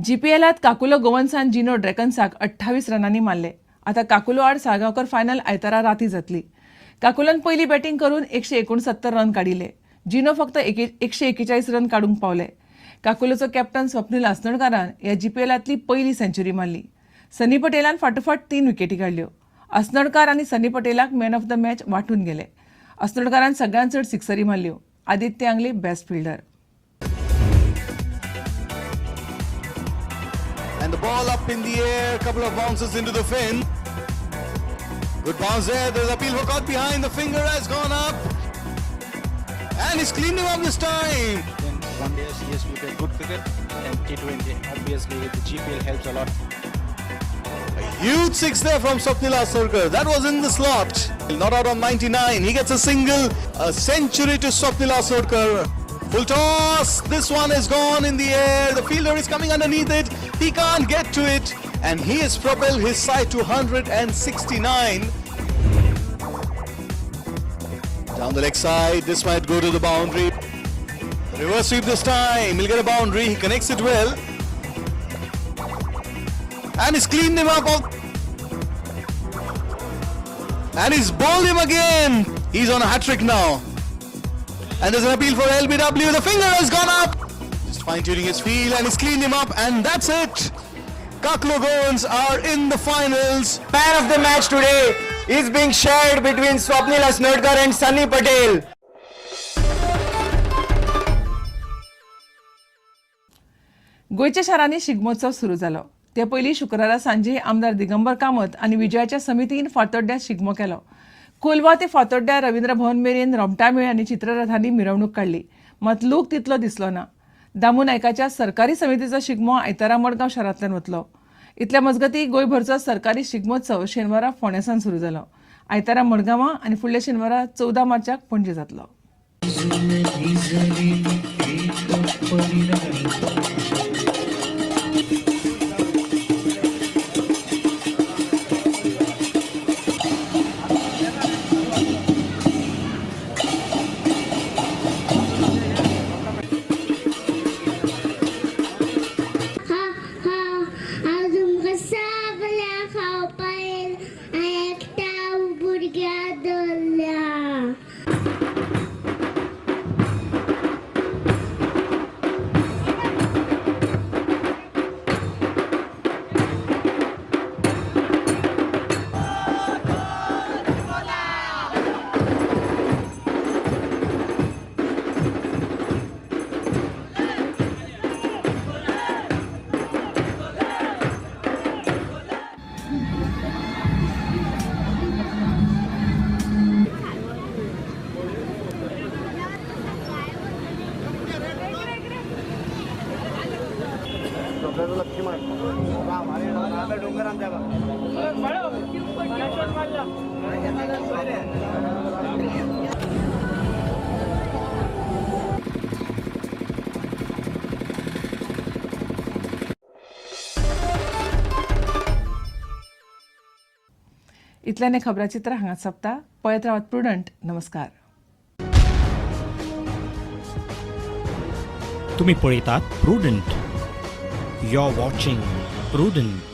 जीपीएलात काकुलो गोवन्सान जिनो ड्रॅकन्साक 28 रनांनी मारले. आता काकुलो आड साळगांवकर फायनल आयतारा राती जातली. काकुलोन पयली बॅटिंग करून 169 रन काडिले. जिनो फक्त 141 रन काडूंक पावले. काकुलोचो कॅप्टन स्वप्नील आसनोडकारान ह्या जीपीएलांतली पयली सेंच्युरी मारली. सनी पटेलान फाटोफाट 3 विकेटी काडल्यो. आसनोडकार आनी सनी पटेलाक मॅन ऑफ द मॅच वांटून गेले. आसनोडकारान सगळ्यांत चड सिक्सरी मारल्यो. आदित्य आंगले best fielder. And the ball up in the air, couple of bounces into the fin. Good bounce there, there's appeal for caught behind, the finger has gone up. And he's cleaned him up this time. In one day, yes, we play good cricket and T20. Obviously, the GPL helps a lot. A huge six there from Swapnil Asnodkar. That was in the slot. Not out on 99. He gets a single, a century to Swapnil Asnodkar. Full toss. This one is gone in the air. The fielder is coming underneath it. He can't get to it. And he has propelled his side to 169. Down the leg side. This might go to the boundary. Reverse sweep this time. He'll get a boundary. He connects it well. And he's cleaned him up. And he's bowled him again. He's on a hat-trick now. And there's an appeal for LBW. The finger has gone up. Just fine-tuning his feel and he's cleaned him up. And that's it. Kakulo Govans are in the finals. Man of the match today is being shared between Swapnil Asnodkar and Sunny Patel. गोंयच्या शारांनी शिगमोत्सव सुरू जालो. ते पयलीं शुक्रारा सांजे आमदार दिगंबर कामत आनी विजयाच्या समितीन फातोड्ड्यात शिगमो केलो. कोलवा ते फातोड्ड्या रवींद्र भवन मेरेन रोमटामेळ आनी चित्ररथांनी मिरवणूक काडली. मात लोक तितलो दिसलो ना. दामू नायकाच्या सरकारी समितीचो शिगमो आयतारा मडगांव शारांतल्यान वतलो. इतल्या मजगतीं गोंयभरचो सरकारी शिगमोत्सव शेनवारा फोंड्यासान सुरू जालो. आयतारा मडगांवां आनी फुडल्या शेनवारा 14 मार्चाक पणजे जातलो. इतल्यान खबराचित्र हांगा सोंपता. पळयत रावत प्रुडंट. नमस्कार. तुम्ही पळयतात Prudent. You are watching prudent.